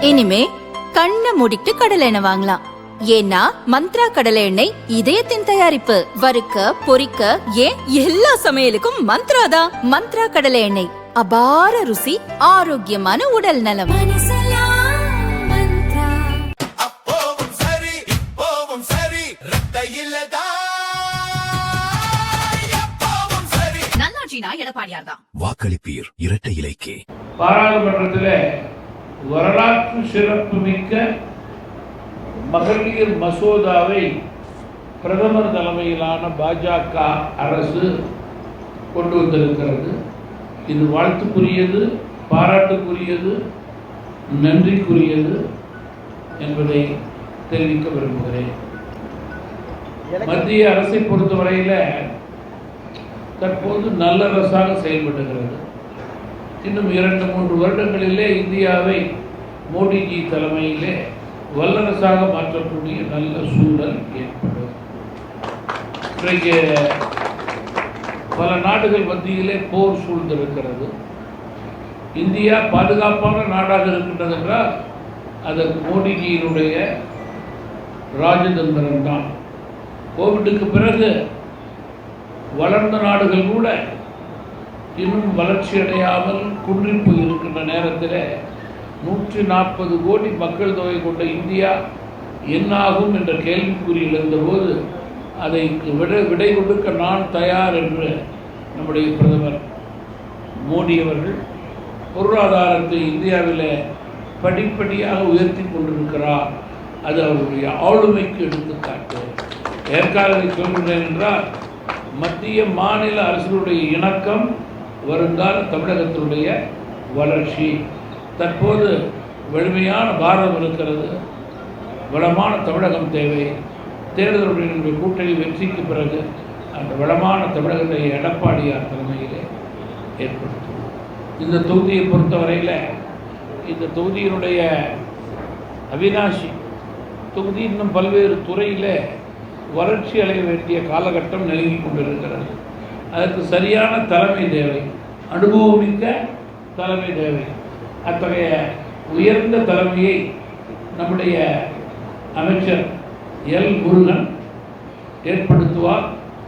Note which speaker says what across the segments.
Speaker 1: இனிமே கண்ணை மூடிட்டு கடலை எண்ணெய் வாங்கலாம். ஏன்னா மந்த்ரா கடலை எண்ணெய் இதயத்தின் தயாரிப்பு. வறுக்க பொரிக்க ஏன் எல்லா சமையலுக்கும் மந்த்ரா தான். மந்த்ரா கடலை எண்ணெய், அபார ருசி, ஆரோக்கியமான உடல் நலம்.
Speaker 2: வாக்களிப்பீர் இரட்டை இலைக்கே.
Speaker 3: பாராளுமன்றத்தில் வரலாற்று சிறப்பு மிக்க மகளிர் மசோதாவை பிரதமர் தலைமையிலான பாஜக அரசு கொண்டு வந்திருக்கிறது. இது வாழ்த்துக்குரியது, பாராட்டுக்குரியது, நன்றிக்குரியது என்பதை தெரிவிக்க விரும்புகிறேன். மத்திய அரசை பொறுத்தவரையில் தற்போது நல்லரசாக செயல்படுகிறது. இன்னும் 2-3 வருடங்களிலே இந்தியாவை மோடிஜி தலைமையிலே வல்லரசாக மாற்றக்கூடிய நல்ல சூழல் ஏற்படும். இன்றைக்கு பல நாடுகள் மத்தியிலே போர் சூழ்ந்திருக்கிறது. இந்தியா பாதுகாப்பான நாடாக இருக்கின்றது என்றால் அதற்கு மோடிஜியினுடைய ராஜதந்திரம் தான். கோவிட்டுக்கு பிறகு வளர்ந்த நாடுகள் கூட இன்னும் வளர்ச்சி அடையாமல் குன்றி போய் இருக்கின்ற நேரத்தில் 140 கோடி மக்கள் தொகை கொண்ட இந்தியா என்னாகும் என்ற கேள்விக்குறியில் இருந்தபோது அதை விடை கொடுக்க நான் தயார் என்று நம்முடைய பிரதமர் மோடி அவர்கள் பொருளாதாரத்தை இந்தியாவில் படிப்படியாக உயர்த்தி கொண்டிருக்கிறார். அது அவருடைய ஆளுமைக்கு எடுத்துக்காட்டு. ஏற்காலத்தை சொல்கிறேன் என்றால் மத்திய மாநில அரசுடைய இணக்கம் வருங்கால தமிழகத்தினுடைய வளர்ச்சி. தற்போது வலிமையான பாரதம் இருக்கிறது, வளமான தமிழகம் தேவை. தேர்தலுடைய கூட்டணி வெற்றிக்கு பிறகு அந்த வளமான தமிழகத்தை எடப்பாடியார் தலைமையிலே ஏற்படுத்தும். இந்த தொகுதியை பொறுத்தவரையில் இந்த தொகுதியினுடைய அவினாஷி தொகுதி இன்னும் பல்வேறு துறையில் வளர்ச்சி அடைய வேண்டிய காலகட்டம் நெருங்கி கொண்டிருக்கிறது. அதற்கு சரியான தலைமை தேவை, அனுபவமிக்க தலைமை தேவை. அத்தகைய உயர்ந்த தலைமையை நம்முடைய அமைச்சர் எல் முருகன் ஏற்படுத்துவார்.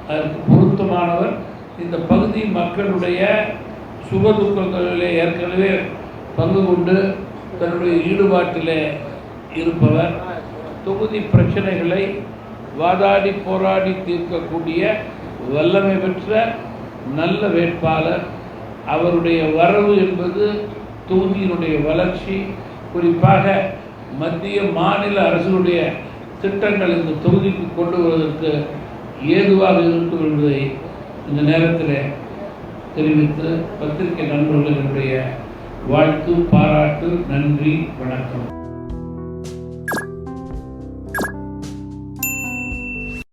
Speaker 3: அதற்கு பொருத்தமானவர். இந்த பகுதி மக்களுடைய சுகதுக்கங்களிலே ஏற்கனவே பங்கு கொண்டு தன்னுடைய ஈடுபாட்டிலே இருப்பவர். தொகுதி பிரச்சனைகளை வாதாடி போராடி தீர்க்கக்கூடிய வல்லமை பெற்ற நல்ல வேட்பாளர். அவருடைய வரவு என்பது தொகுதியினுடைய வளர்ச்சி, குறிப்பாக மத்திய மாநில அரசுடைய திட்டங்கள் இந்த தொகுதிக்கு கொண்டு வருவதற்கு ஏதுவாக இருக்கும் என்பதை இந்த நேரத்தில் தெரிவித்து பத்திரிகை நண்பர்களுடைய வாழ்த்து, பாராட்டு, நன்றி, வணக்கம்.